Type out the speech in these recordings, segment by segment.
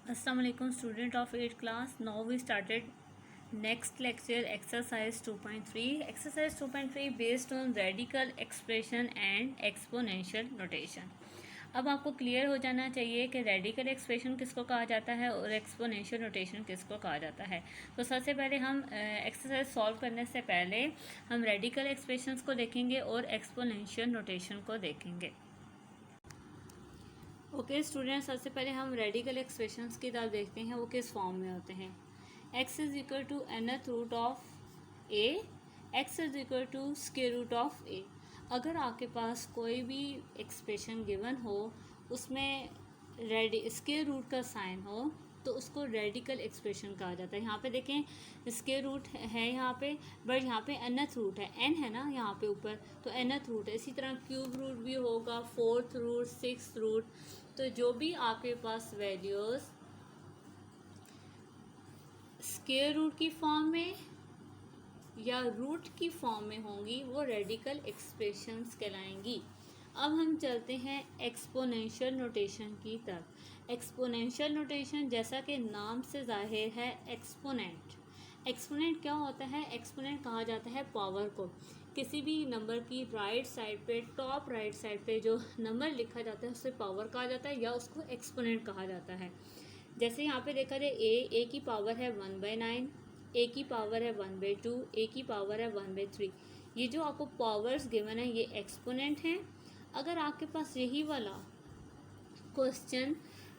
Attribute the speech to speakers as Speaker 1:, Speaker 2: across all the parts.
Speaker 1: Assalamu alaikum student of 8th class. Now we started next lecture exercise 2.3. Exercise 2.3 based on radical expression and exponential notation. अब आपको clear हो जाना चाहिए कि radical expression किसको कहा जाता है और एक्सपोनेंशियल नोटेशन किसको कहा जाता है। तो सबसे पहले हम एक्सरसाइज सॉल्व करने से पहले हम रेडिकल एक्सप्रेशंस को देखेंगे और एक्सपोनेंशियल नोटेशन को देखेंगे। ओके स्टूडेंट्स, सबसे पहले हम रेडिकल एक्सप्रेशंस की तरफ देखते हैं वो किस फॉर्म में होते हैं। x is equal to nth root of a, x is equal to square root of a। अगर आपके पास कोई भी एक्सप्रेशन गिवन हो उसमें स्क्वायर रूट का साइन हो तो उसको रेडिकल एक्सप्रेशन कहा जाता है। यहाँ पे देखें स्क्वायर रूट है यहाँ पे, बट यहाँ पे nth रूट है, n है ना यहाँ पे ऊपर, तो nth रूट है। इसी तरह क्यूब रूट भी होगा, फोर्थ रूट, सिक्स्थ रूट। तो जो भी आपके पास वैल्यूज स्क्वायर रूट की फॉर्म में या रूट की फॉर्म में होंगी वो रेडिकल एक्सप्रेशंस कहलाएंगी। अब हम चलते हैं एक्सपोनेंशियल नोटेशन की तरफ। एक्सपोनेंशियल नोटेशन जैसा कि नाम से जाहिर है एक्सपोनेंट। एक्सपोनेंट क्या होता है? एक्सपोनेंट कहा जाता है पावर को। किसी भी नंबर की राइट साइड पे, टॉप राइट साइड पे जो नंबर लिखा जाता है उसे पावर कहा जाता है या उसको एक्सपोनेंट कहा जाता है। जैसे यहाँ पे देखा जाए ए की पावर है 1/9, ए की पावर है 1/2, ए की पावर है 1/3। ये जो आपको पावर्स गिवन है ये एक्सपोनेंट हैं। अगर आपके पास यही वाला क्वेश्चन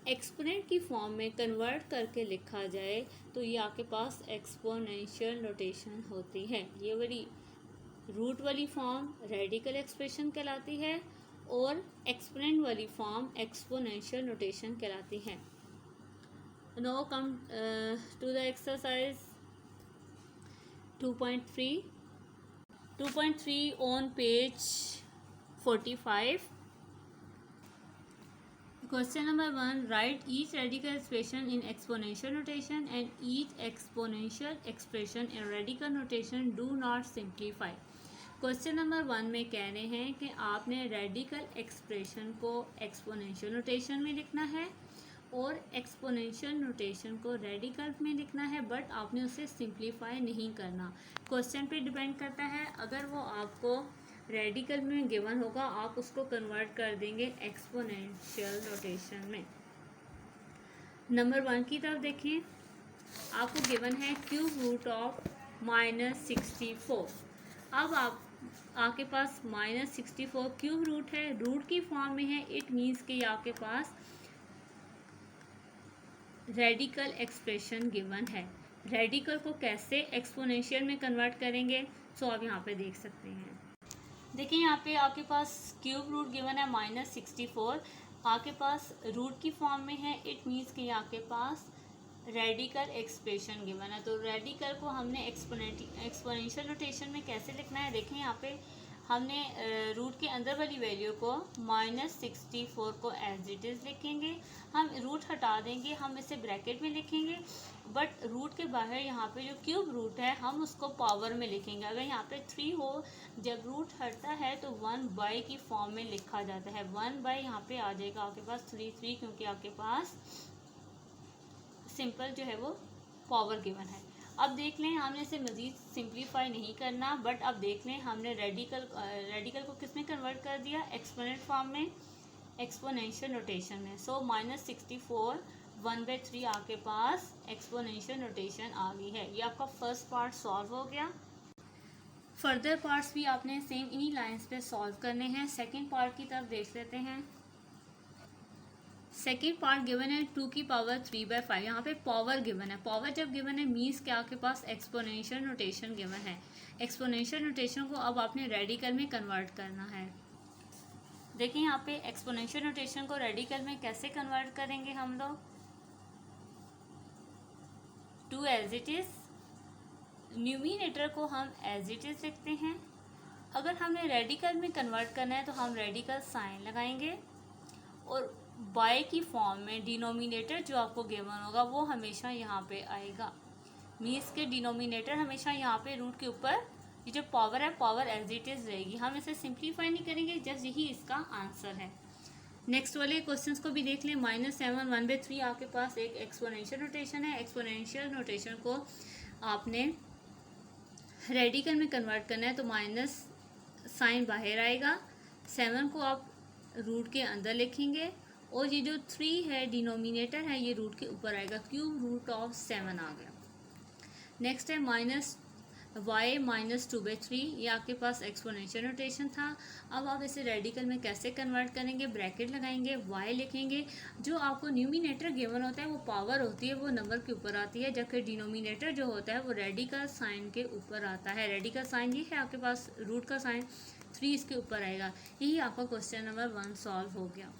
Speaker 1: एक्सपोनेंट की फॉर्म में कन्वर्ट करके लिखा जाए तो ये आपके पास एक्सपोनेंशियल नोटेशन होती है। ये वाली रूट वाली फॉर्म रेडिकल एक्सप्रेशन कहलाती है और एक्सपोनेंट वाली फॉर्म एक्सपोनेंशियल नोटेशन कहलाती है। Now come to the exercise 2.3 on page 45. Question number 1. Write each radical expression in exponential notation and each exponential expression in radical notation. Do not simplify. Question number 1 में कह रहे हैं कि आपने radical expression को exponential notation में लिखना है और एक्सपोनेंशियल नोटेशन को रेडिकल में लिखना है, बट आपने उसे सिंप्लीफाई नहीं करना। क्वेश्चन पे डिपेंड करता है। अगर वो आपको रेडिकल में गिवन होगा आप उसको कन्वर्ट कर देंगे एक्सपोनेंशियल नोटेशन में। नंबर 1 की तरफ देखें, आपको गिवन है क्यूब रूट ऑफ -64। अब आपके पास -64 क्यूब रूट है, रूट की फॉर्म में है, इट मीन्स कि आपके पास रेडिकल एक्सप्रेशन गिवन है। रेडिकल को कैसे एक्सपोनेंशियल में कन्वर्ट करेंगे सो आप यहाँ पे देख सकते हैं। देखिए यहाँ पे आपके पास क्यूब रूट गिवन है -64, आपके पास रूट की फॉर्म में है, इट मीन्स कि आपके पास रेडिकल एक्सप्रेशन गिवन है। तो रेडिकल को हमने एक्सपोनेंशियल नोटेशन में कैसे लिखना है, देखें यहाँ पे हमने रूट के अंदर वाली वैल्यू को -64 को एज इट इज़ लिखेंगे। हम रूट हटा देंगे, हम इसे ब्रैकेट में लिखेंगे, बट रूट के बाहर यहाँ पे जो क्यूब रूट है हम उसको पावर में लिखेंगे। अगर यहाँ पे 3 हो, जब रूट हटता है तो 1/, की फॉर्म में लिखा जाता है। 1/, यहाँ पे आ जाएगा आपके पास 3 क्योंकि आपके पास सिंपल जो है वो पावर गिवन है। अब देख लें, हमने इसे मज़ीद सिंप्लीफाई नहीं करना, बट अब देख लें हमने रेडिकल को किस में कन्वर्ट कर दिया, एक्सपोनेंट फॉर्म में, एक्सपोनेंशियल नोटेशन में। सो -64 1/3 आपके पास एक्सपोनेंशियल नोटेशन आ गई है। ये आपका फर्स्ट पार्ट सॉल्व हो गया। फर्दर पार्ट्स भी आपने सेम इन्हीं लाइंस पे सॉल्व करने हैं। सेकेंड पार्ट की तरफ देख लेते हैं। सेकेंड पार्ट गिवन है 2 की पावर 3/5। यहाँ पे पावर गिवन है। पावर जब गिवन है मीन्स कि आपके पास एक्सपोनेंशियल नोटेशन गिवन है। एक्सपोनेंशियल नोटेशन को अब आपने रेडिकल में कन्वर्ट करना है। देखिए यहाँ पे एक्सपोनेंशियल नोटेशन को रेडिकल में कैसे कन्वर्ट करेंगे हम लोग। 2 एज इट इज़, न्यूमिनेटर को हम एज इट इज़ लिखते हैं। अगर हमने रेडिकल में कन्वर्ट करना है तो हम रेडिकल साइन लगाएंगे और बाय की फॉर्म में डिनोमिनेटर जो आपको गिवन होगा वो हमेशा यहाँ पे आएगा। मीन्स के डिनोमिनेटर हमेशा यहाँ पे रूट के ऊपर ये जो पावर है पावर एज इट इज़ रहेगी। हम इसे सिंप्लीफाई नहीं करेंगे, जस्ट यही इसका आंसर है। नेक्स्ट वाले क्वेश्चंस को भी देख लें। -7 1/3 आपके पास एक एक्सपोनेंशियल नोटेशन है। एक्सपोनेंशियल नोटेशन को आपने रेडिकल में कन्वर्ट करना है तो माइनस साइन बाहर आएगा, 7 को आप रूट के अंदर लिखेंगे और ये जो 3 है डिनोमिनेटर है ये रूट के ऊपर आएगा, क्यूब रूट ऑफ 7 आ गया। नेक्स्ट है -y -2/3, ये आपके पास एक्सपोनेंशियल नोटेशन था। अब आप इसे रेडिकल में कैसे कन्वर्ट करेंगे, ब्रैकेट लगाएंगे, y लिखेंगे। जो आपको न्यूमिनेटर गिवन होता है वो पावर होती है, वो नंबर के ऊपर आती है, जबकि डिनोमिनेटर जो होता है वो रेडिकल साइन के ऊपर आता है। रेडिकल साइन ये है आपके पास, रूट का साइन 3 इसके ऊपर आएगा। यही आपका क्वेश्चन नंबर 1 सॉल्व हो गया।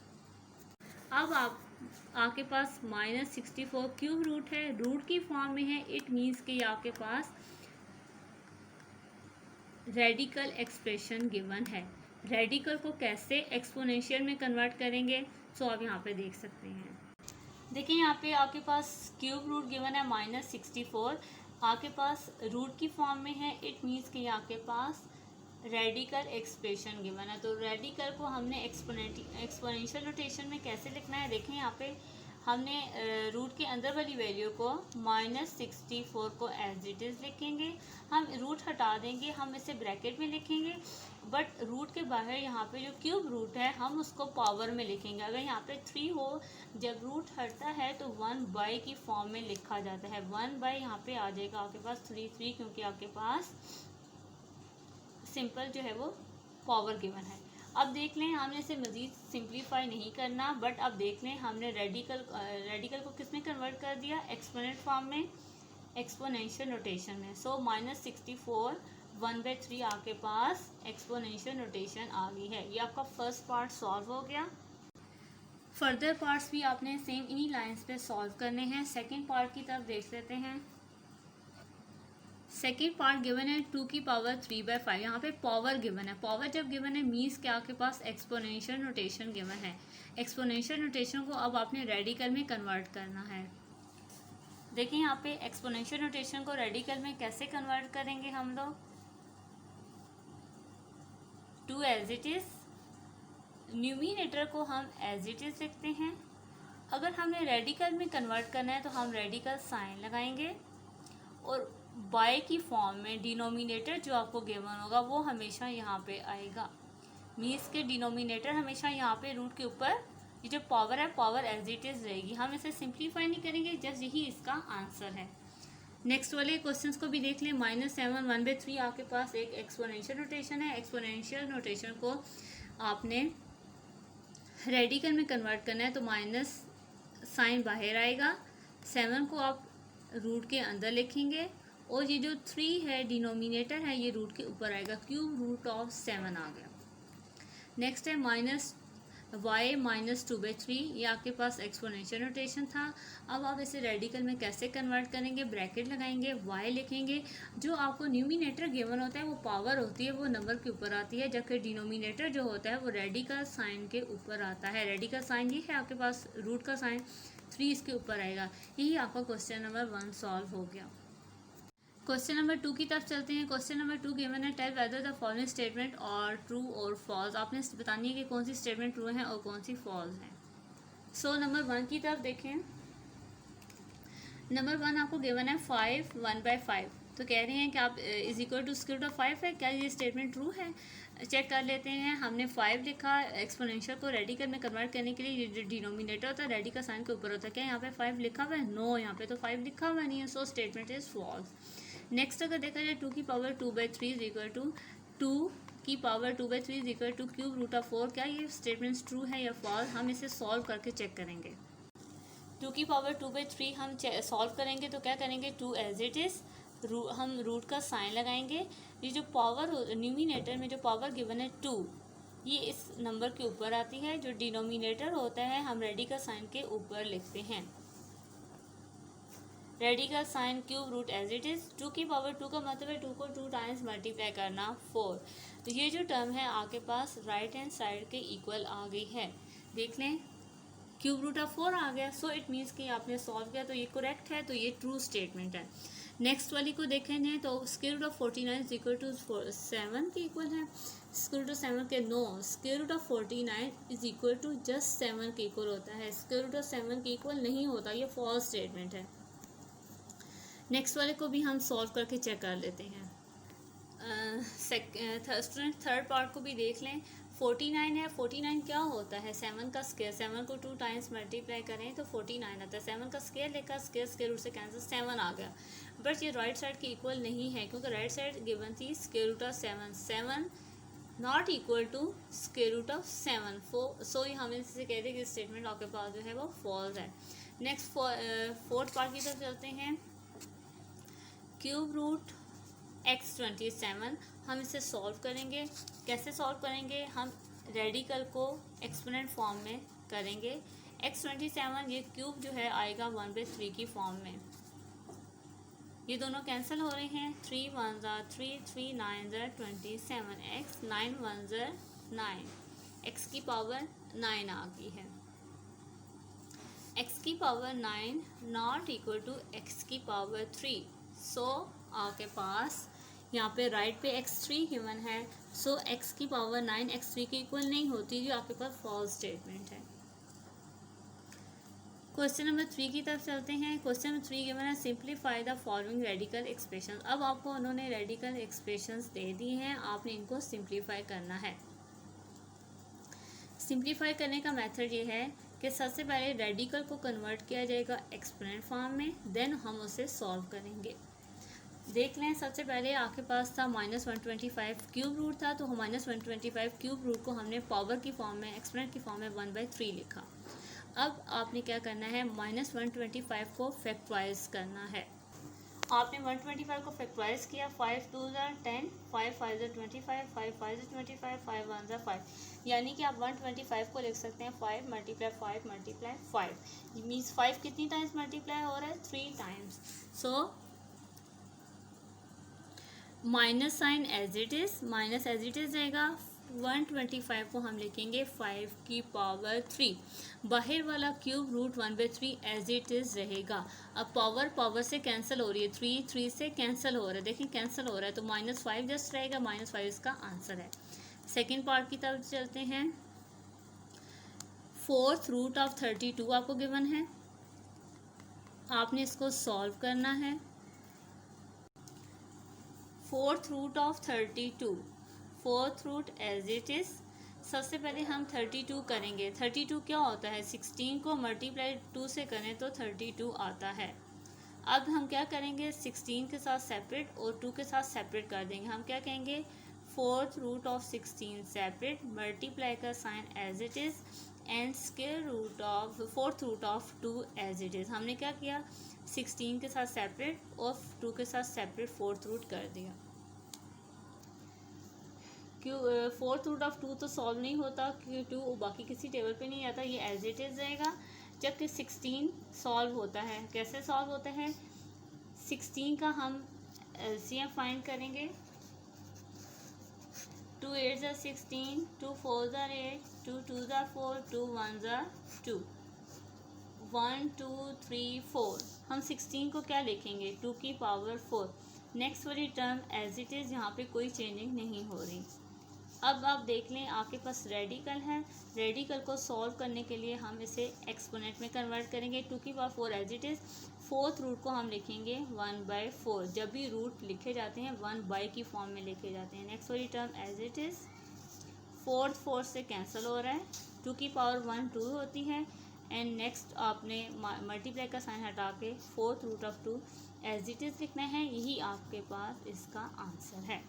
Speaker 1: अब आपके पास -64 क्यूब रूट है, रूट की फॉर्म में है, इट मीन्स कि आपके पास रेडिकल एक्सप्रेशन गिवन है। रेडिकल को कैसे एक्सपोनेंशियल में कन्वर्ट करेंगे, सो आप यहाँ पे देख सकते हैं। देखिए यहाँ पे आपके पास क्यूब रूट गिवन है -64, आपके पास रूट की फॉर्म में है, इट मीन्स कि आपके पास रेडिकल एक्सप्रेशन गिवन है। तो रेडिकल को हमने एक्सपोनेंशियल नोटेशन में कैसे लिखना है, देखें यहाँ पे हमने रूट के अंदर वाली वैल्यू को -64 को एज इट इज़ लिखेंगे। हम रूट हटा देंगे, हम इसे ब्रैकेट में लिखेंगे, बट रूट के बाहर यहाँ पे जो क्यूब रूट है हम उसको पावर में लिखेंगे। अगर यहाँ पे 3 हो, जब रूट हटता है तो 1/, की फॉर्म में लिखा जाता है। 1/, यहाँ पे आ जाएगा आपके पास 3 क्योंकि आपके पास सिंपल जो है वो पावर गिवन है। अब देख लें, हमने इसे मज़ीद सिंप्लीफाई नहीं करना, बट अब देख लें हमने रेडिकल को किस में कन्वर्ट कर दिया, एक्सपोनेंट फॉर्म में, एक्सपोनेंशियल नोटेशन में। सो -64 1/3 आपके पास एक्सपोनेंशियल नोटेशन आ गई है। ये आपका फर्स्ट पार्ट सॉल्व हो गया। फर्दर पार्ट्स भी आपने सेम इन्हीं लाइंस पे सॉल्व करने हैं। सेकेंड पार्ट की तरफ देख लेते हैं। सेकेंड पार्ट गिवन है 2 की पावर 3/5। यहाँ पे पावर गिवन है, पावर जब गिवन है मीन्स के आपके पास एक्सपोनेंशियल नोटेशन गिवन है। एक्सपोनेंशियल नोटेशन को अब आपने रेडिकल में कन्वर्ट करना है। देखिए यहाँ पे एक्सपोनेंशियल नोटेशन को रेडिकल में कैसे कन्वर्ट करेंगे हम लोग, 2 एज इट इज़, न्यूमिनेटर को हम एज इट इज़ लिखते हैं। अगर हमने रेडिकल में कन्वर्ट करना है तो हम रेडिकल साइन लगाएंगे और बाय की फॉर्म में डिनोमिनेटर जो आपको गिवन होगा वो हमेशा यहाँ पे आएगा। मीन्स के डिनोमिनेटर हमेशा यहाँ पे रूट के ऊपर, ये जो पावर है पावर एज इट इज़ रहेगी। हम इसे सिंप्लीफाई नहीं करेंगे, जस्ट यही इसका आंसर है। नेक्स्ट वाले क्वेश्चंस को भी देख लें। -7 1/3 आपके पास एक एक्सपोनेंशियल नोटेशन है। एक्सपोनेंशियल नोटेशन को आपने रेडिकल में कन्वर्ट करना है तो माइनस साइन बाहर आएगा, 7 को आप रूट के अंदर लिखेंगे और ये जो 3 है डिनोमिनेटर है ये रूट के ऊपर आएगा, क्यूब रूट ऑफ 7 आ गया। नेक्स्ट है -y -2/3, ये आपके पास एक्सपोनेंशियल नोटेशन था। अब आप इसे रेडिकल में कैसे कन्वर्ट करेंगे, ब्रैकेट लगाएंगे, y लिखेंगे। जो आपको न्यूमिनेटर गिवन होता है वो पावर होती है, वो नंबर के ऊपर आती है, जबकि डिनोमिनेटर जो होता है वो रेडिकल साइन के ऊपर आता है। रेडिकल साइन ये है आपके पास, रूट का साइन 3 इसके ऊपर आएगा। यही आपका क्वेश्चन नंबर 1 सॉल्व हो गया। क्वेश्चन नंबर 2 की तरफ चलते हैं। क्वेश्चन नंबर 2 गिवन है, tell whether the following statement are true or false. आपने बतानी है कि कौन सी स्टेटमेंट ट्रू है और कौन सी फॉल्स है। सो नंबर 1 की तरफ देखें। नंबर 1 आपको गिवन है 5 1/5, तो कह रहे हैं कि आप is equal to square root of 5 है। क्या ये स्टेटमेंट ट्रू है? चेक कर लेते हैं। हमने 5 लिखा, एक्सपोनेंशियल को रेडिकल में कन्वर्ट करने के लिए जो डिनोमिनेटर होता है रेडिकल साइन के ऊपर होता है। क्या यहाँ पे 5 लिखा हुआ है? नो, यहाँ पे तो 5 लिखा हुआ नहीं है। So statement is false. Next अगर देखा जाए 2 की पावर 2/3 इज इक्वल टू 2 की power 2/3 is equal to cube root of 4। क्या ये स्टेटमेंट ट्रू है या फॉल्स? हम इसे सॉल्व करके चेक करेंगे। 2 की पावर 2/3 हम सॉल्व करेंगे तो क्या करेंगे, 2 एज इट इज़, हम रूट का साइन लगाएंगे। ये जो पावर न्यूमिनेटर में जो पावर गिवन है 2, ये इस नंबर के ऊपर आती है। जो डिनोमिनेटर होता है हम रेडिकल साइन के ऊपर लिखते हैं। Radical sign cube root as it is. 2 की पावर 2 का मतलब है 2 को 2 टाइम्स मल्टीप्लाई करना 4। तो ये जो टर्म है आपके पास राइट हैंड साइड के इक्वल आ गई है। देख लें, क्यूब रूट ऑफ 4 आ गया। सो इट मीन्स कि आपने सॉल्व किया तो ये करेक्ट है, तो ये ट्रू स्टेटमेंट है। नेक्स्ट वाली को देखें तो square root of 49 is equal to 7 के इक्वल है। स्क्वायर रूट ऑफ 7 के no, square root of 49 is equal to just 7 के इक्वल होता है, स्क्वायर रूट ऑफ 7 के इक्वल नहीं होता, ये फॉल्स स्टेटमेंट है। नेक्स्ट वाले को भी हम सॉल्व करके चेक कर लेते हैं। स्टूडेंट थर्ड पार्ट को भी देख लें। 49 है, 49 क्या होता है, 7 का स्क्वायर, 7 को 2 टाइम्स मल्टीप्लाई करें तो 49 आता है। 7 का स्क्वायर लेकर स्क्वायर रूट से कैंसिल 7 आ गया, बट ये राइट साइड के इक्वल नहीं है क्योंकि राइट साइड गिवन थी square root of 7, 7 not equal to square root of 7। So हम इससे कहते हैं कि स्टेटमेंट आपके पास जो है वो फॉल्स है। नेक्स्ट फोर्थ पार्ट की तरफ चलते हैं। क्यूब रूट x27, हम इसे सॉल्व करेंगे। कैसे सॉल्व करेंगे, हम रेडिकल को एक्सपोनेंट फॉर्म में करेंगे। x27 ये क्यूब जो है आएगा 1/3 की फॉर्म में, ये दोनों कैंसिल हो रहे हैं। 3 1 3, 3 9 27, x 9 1 9, x की पावर 9 आ गई है। x की power 9 not equal to x की पावर 3। सो आपके पास यहाँ पे राइट पे x3 गिवन है, सो x की पावर 9 x3 के इक्वल नहीं होती, जो आपके पास फॉल्स स्टेटमेंट है। क्वेश्चन नंबर 3 की तरफ चलते हैं। क्वेश्चन नंबर 3 गिवन है, simplify the following radical expression. अब आपको उन्होंने रेडिकल एक्सप्रेशंस दे दी हैं, आपने इनको सिंप्लीफाई करना है। सिंप्लीफाई करने का मेथड ये है कि सबसे पहले रेडिकल को कन्वर्ट किया जाएगा एक्सपोनेंट फॉर्म में, देन हम उसे सॉल्व करेंगे। देख लें, सबसे पहले आपके पास था -125 क्यूब रूट था, तो -125 क्यूब रूट को हमने पावर की फॉर्म में, एक्सपोनेंट की फॉर्म में 1/3 लिखा। अब आपने क्या करना है, -125 को फैक्टराइज करना है। आपने 125 को फैक्टराइज किया, 5 2 10, 5 5 25, 5 5 25, 5 1 5, यानी कि आप 125 को लिख सकते हैं 5 × 5 × 5 मीन्स 5 कितनी टाइम्स मल्टीप्लाई हो रहा है, 3 times. So minus sign as it is रहेगा। 125 को हम लिखेंगे 5 की पावर 3, बाहर वाला cube root 1/3 as it is रहेगा। अब पावर से कैंसिल हो रही है, 3 से कैंसिल हो रहा है, देखिए कैंसिल हो रहा है, तो -5 जस्ट रहेगा, -5 इसका आंसर है। सेकेंड पार्ट की तरफ चलते हैं। 4th रूट ऑफ 32 आपको गिवन है, आपने इसको सॉल्व करना है। 4th root of 32, 4th root as it is. सबसे पहले हम 32 करेंगे। 32 क्या होता है, 16 को मल्टीप्लाई 2 से करें तो 32 आता है। अब हम क्या करेंगे, 16 के साथ सेपरेट और 2 के साथ सेपरेट कर देंगे। हम क्या कहेंगे, 4th root of 16 separate, multiply का sign as it is, and square root of 4th root of 2 as it is. हमने क्या किया, 16 के साथ सेपरेट और 2 के साथ सेपरेट 4th रूट कर दिया। क्यों 4th रूट ऑफ 2 तो सॉल्व नहीं होता क्योंकि 2 बाकी किसी टेबल पे नहीं आता, ये एज इट इज रहेगा। जबकि 16 सॉल्व होता है, कैसे सॉल्व होता है, 16 का हम एलसीएम फाइंड करेंगे। 2 8 16, 2 4 8, 2 2 4, 2 1 2, 1 2 3 4। हम 16 को क्या लिखेंगे, 2 की पावर 4। नेक्स्ट वाली टर्म एज इट इज़, यहाँ पे कोई चेंजिंग नहीं हो रही। अब आप देख लें, आपके पास रेडिकल है, रेडिकल को सॉल्व करने के लिए हम इसे एक्सपोनेंट में कन्वर्ट करेंगे। 2 की power 4 as it is. 4th root को हम लिखेंगे 1/4। जब भी रूट लिखे जाते हैं 1/, की फॉर्म में लिखे जाते हैं। नेक्स्ट वाली टर्म एज इट इज़, 4 से कैंसिल हो रहा है, 2 की पावर 1 2 होती है, एंड नेक्स्ट आपने मल्टीप्लाई का साइन हटा के 4th root of 2 as it is लिखना है। यही आपके पास इसका आंसर है।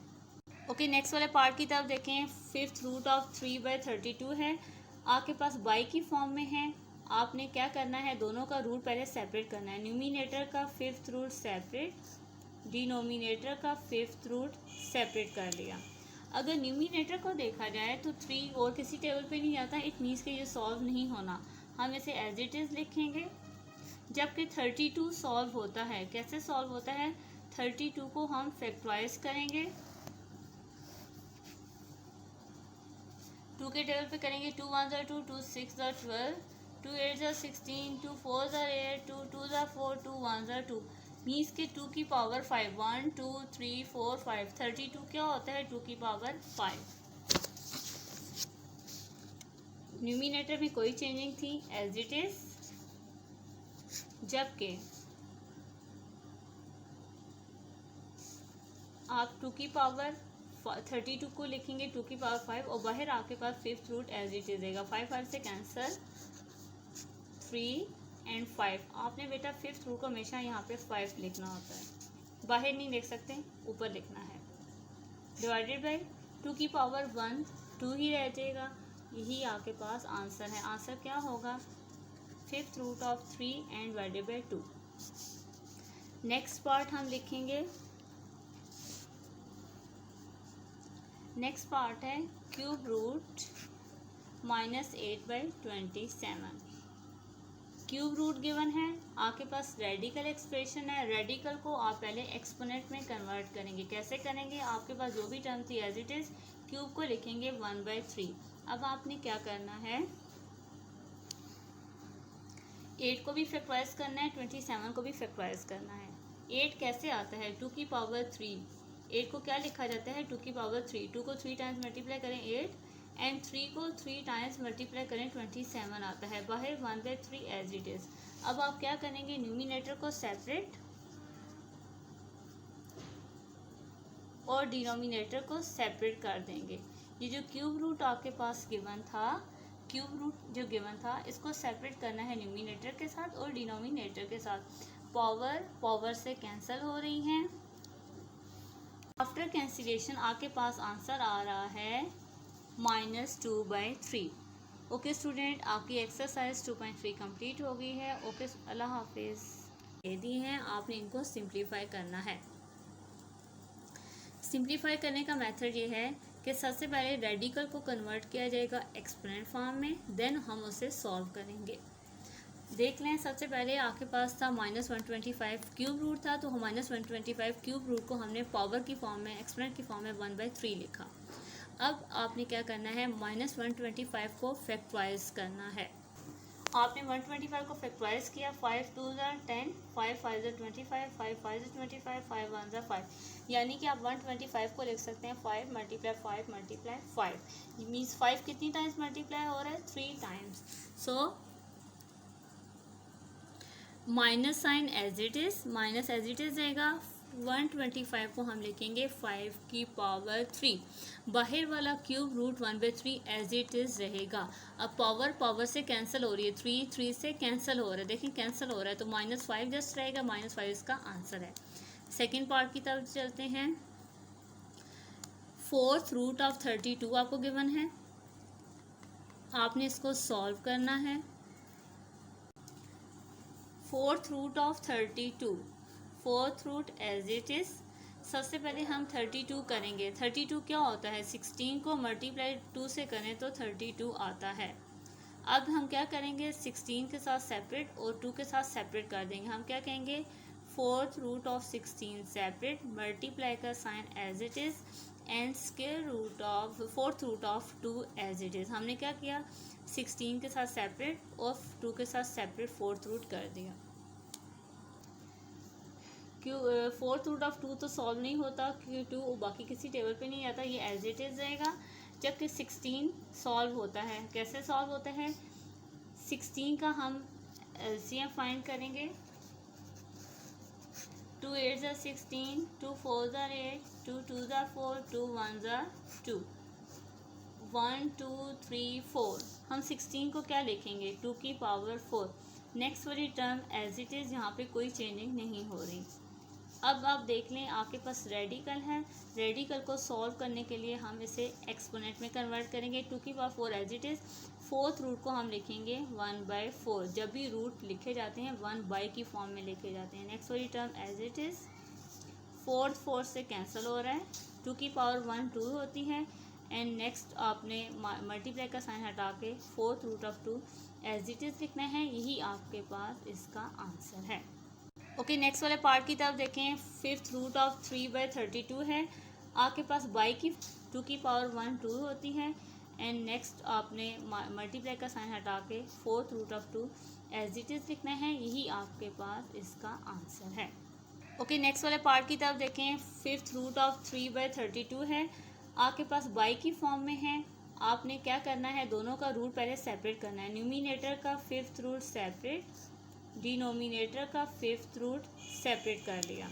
Speaker 1: ओके, नेक्स्ट वाले पार्ट की तरफ देखें। 5th रूट ऑफ 3/32 है, आपके पास बाई की फॉर्म में है। आपने क्या करना है, दोनों का रूट पहले सेपरेट करना है। न्यूमिनेटर का 5th रूट सेपरेट, डिनोमिनेटर का 5th रूट सेपरेट कर लिया। अगर न्यूमिनेटर को देखा जाए तो 3 और किसी टेबल पे नहीं आता, इट मीन्स कि ये सॉल्व नहीं होना, हम इसे एज इट इज़ लिखेंगे। जबकि 32 सॉल्व होता है, कैसे सॉल्व होता है, 32 को हम फैक्टराइज करेंगे, 2 के टेबल पे करेंगे, 2 1 2, 2 6 12, 2 8 16, 2 4 8, 2 2 4, 2 1 2। मीन्स के 2 की पावर 5, 1 2 3 4 5, 32 क्या होता है 2 की पावर 5। न्यूमिनेटर में कोई चेंजिंग थी एज इट इज, जबकि आप 2 की पावर 32 को लिखेंगे 2 की पावर 5 और बाहर आपके पास fifth root as it is देगा। 5 5 से कैंसर, 3 एंड 5। आपने बेटा फिफ्थ रूट को हमेशा यहाँ पे 5 लिखना होता है, बाहर नहीं लिख सकते, ऊपर लिखना है। डिवाइडेड बाय 2 की पावर 1, 2 ही रह जाएगा। यही आपके पास आंसर है। आंसर क्या होगा fifth root of 3 and divided by 2। Next part हम लिखेंगे, नेक्स्ट पार्ट है cube root -8/27। Cube root given है, आपके पास रेडिकल एक्सप्रेशन है। रेडिकल को आप पहले एक्सपोनेंट में कन्वर्ट करेंगे। कैसे करेंगे, आपके पास जो भी टर्म थी एज इट इज, क्यूब को लिखेंगे 1/3। अब आपने क्या करना है, 8 को भी फैक्टराइज करना है, 27 को भी फैक्टराइज करना है। 8 कैसे आता है 2 की पावर 3। 8 को क्या लिखा जाता है 2 की पावर 3। 2 को 3 टाइम्स मल्टीप्लाई करें 8 एंड 3 को 3 टाइम्स मल्टीप्लाई करें 27 आता है। बाहर 1/3 एज इट इज। अब आप क्या करेंगे, न्यूमिनेटर को सेपरेट और डिनोमिनेटर को सेपरेट कर देंगे। ये जो क्यूब रूट आपके पास गिवन था, क्यूब रूट जो गिवन था, इसको सेपरेट करना है न्यूमिनेटर के साथ और डिनोमिनेटर के साथ। पावर पावर से कैंसिल हो रही हैं। आफ्टर कैंसिलेशन आपके पास आंसर आ रहा है -2/3। ओके स्टूडेंट, आपकी एक्सरसाइज 2.3 कंप्लीट हो गई है। ओके, अल्लाह हाफिज़। दे दी हैं, आपने इनको सिंप्लीफाई करना है। सिंप्लीफाई करने का मेथड ये है कि सबसे पहले रेडिकल को कन्वर्ट किया जाएगा एक्सपोनेंट फॉर्म में, देन हम उसे सॉल्व करेंगे। देख लें, सबसे पहले आपके पास था -125 क्यूब रूट था, तो -125 क्यूब रूट को हमने पावर की फॉर्म में, एक्सपोनेंट की फॉर्म में 1/3 लिखा। अब आपने क्या करना है, -125 को फैक्टराइज करना है। आपने 125 को फैक्टराइज किया, 5 2 10, 5 5 25, 5 5 25, 5 1 5, यानी कि आप 125 को लिख सकते हैं 5 × 5 × 5 मीन्स 5 कितनी टाइम्स मल्टीप्लाई हो रहा है 3 times. So minus sign as it is, minus as it is रहेगा। 125 को हम लिखेंगे 5 की पावर 3। बाहर वाला cube root 1/3 as it is रहेगा। अब पावर पावर से कैंसिल हो रही है, 3 3 से कैंसिल हो रहा है, देखिए कैंसिल हो रहा है, तो -5 जस्ट रहेगा, -5 इसका आंसर है। सेकेंड पार्ट की तरफ चलते हैं। फोर्थ रूट ऑफ 32 आपको गिवन है, आपने इसको सॉल्व करना है। Fourth root of 32, fourth root as it is. सबसे पहले हम 32 करेंगे। 32 क्या होता है, 16 को मल्टीप्लाई 2 से करें तो 32 आता है। अब हम क्या करेंगे, 16 के साथ सेपरेट और 2 के साथ सेपरेट कर देंगे। हम क्या कहेंगे, fourth root of 16 separate, multiply का sign as it is and square root of fourth root of 2 as it is. हमने क्या किया, 16 के साथ सेपरेट और 2 के साथ सेपरेट फोर्थ रूट कर दिया। क्यों फोर्थ रूट ऑफ 2 तो सॉल्व नहीं होता क्योंकि 2 बाकी किसी टेबल पे नहीं आता, ये एज इट इज रहेगा। जबकि 16 सॉल्व होता है। कैसे सॉल्व होता है, 16 का हम एलसीएम फाइंड करेंगे। 2 8 ज़ा 16, 2 4 ज़ा 8, 2 2 ज़ा 4, 2 1 ज़ा 2, 1 2 3 4। हम 16 को क्या लिखेंगे, 2 की पावर 4। नेक्स्ट वाली टर्म एज इट इज़, यहाँ पे कोई चेंजिंग नहीं हो रही। अब आप देख लें, आपके पास रेडिकल है। रेडिकल को सॉल्व करने के लिए हम इसे एक्सपोनेंट में कन्वर्ट करेंगे। 2 की power 4 as it is. Fourth root को हम लिखेंगे 1/4। जब भी रूट लिखे जाते हैं 1/, की फॉर्म में लिखे जाते हैं। नेक्स्ट वाली term as it is, fourth 4 से कैंसिल हो रहा है, 2 की पावर 1 2 होती है एंड नेक्स्ट आपने मल्टीप्लाई का साइन हटा के fourth root of 2 as it is लिखना है। यही आपके पास इसका आंसर है। ओके, नेक्स्ट वाले पार्ट की तरफ देखें। फिफ्थ रूट ऑफ 3/32 है। आपके पास बाई की 2 की पावर 1 2 होती है एंड नेक्स्ट आपने मल्टीप्लाई का साइन हटा के fourth root of 2 as it is लिखना है। यही आपके पास इसका आंसर है। ओके, नेक्स्ट वाले पार्ट की तरफ देखें। फिफ्थ रूट ऑफ 3/32 है, आपके पास बाई की फॉर्म में है। आपने क्या करना है, दोनों का रूट पहले सेपरेट करना है। न्यूमिनेटर का फिफ्थ रूट सेपरेट, डिनोमिनेटर का फिफ्थ रूट सेपरेट कर लिया।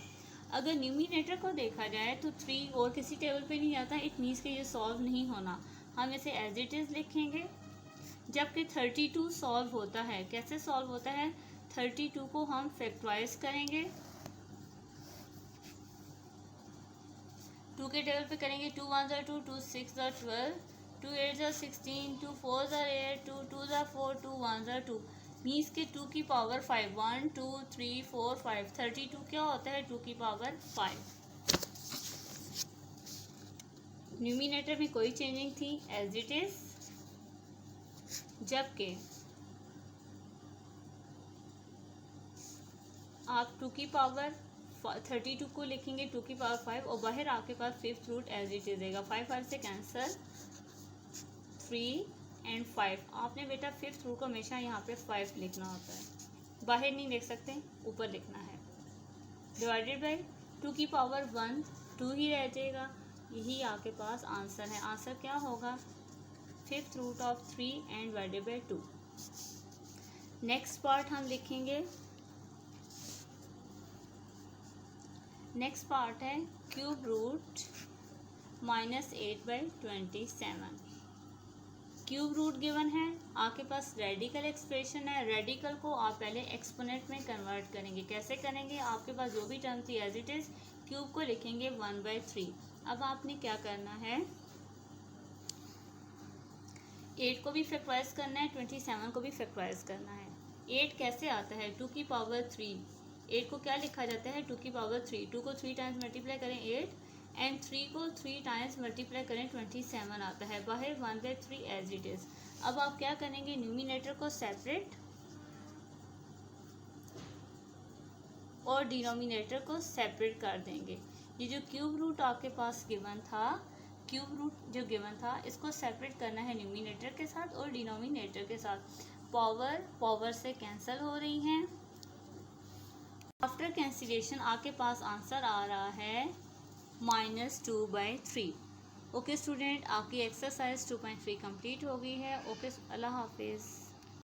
Speaker 1: अगर न्यूमिनेटर को देखा जाए तो 3 और किसी टेबल पे नहीं आता, इट मीन्स कि ये सॉल्व नहीं होना। हम इसे एज इट इज़ लिखेंगे। जबकि 32 सॉल्व होता है, कैसे सॉल्व होता है, 32 को हम फैक्टराइज करेंगे, 2 के टेबल पे करेंगे। 2 1 2, 2 6 12, 2 8 16, 2 4 8, 2 2 4, 2 1 2, मीन्स के 2 की पावर 5, 1 2 3 4 5, 32 क्या होता है, 2 की पावर 5। न्यूमिनेटर में कोई चेंजिंग थी, एज इट इज। जबकि आप 2 की पावर 32 को लिखेंगे 2 की पावर 5, और बाहर आपके पास fifth root as it is रहेगा। 5 5 से कैंसर, 3 एंड 5। आपने बेटा फिफ्थ रूट को हमेशा यहाँ पे 5 लिखना होता है, बाहर नहीं लिख सकते, ऊपर लिखना है। डिवाइडेड बाई 2 की पावर 1, 2 ही रह जाएगा। यही आपके पास आंसर है। आंसर क्या होगा, fifth root of 3 and divided by 2। Next part हम लिखेंगे, नेक्स्ट पार्ट है cube root -8/27। Cube root given है, आपके पास रेडिकल एक्सप्रेशन है। रेडिकल को आप पहले एक्सपोनेंट में कन्वर्ट करेंगे। कैसे करेंगे, आपके पास जो भी टर्म थी एज इट इज, क्यूब को लिखेंगे 1/3। अब आपने क्या करना है, 8 को भी फैक्टराइज करना है, 27 को भी फैक्टराइज करना है। 8 कैसे आता है, 2 की पावर 3। 8 को क्या लिखा जाता है, 2 की पावर 3। 2 को 3 टाइम्स मल्टीप्लाई करें 8, एंड 3 को 3 टाइम्स मल्टीप्लाई करें 27 आता है। बाहर 1/3 एज इट इज। अब आप क्या करेंगे, न्यूमिनेटर को सेपरेट और डिनोमिनेटर को सेपरेट कर देंगे। ये जो क्यूब रूट आपके पास गिवन था, क्यूब रूट जो गिवन था, इसको सेपरेट करना है न्यूमिनेटर के साथ और डिनोमिनेटर के साथ। पावर से कैंसिल हो रही हैं। आफ्टर कैंसिलेशन आपके पास आंसर आ रहा है -2/3। ओके स्टूडेंट, आपकी एक्सरसाइज 2.3 कंप्लीट हो गई है। ओके, अल्लाह हाफिज़।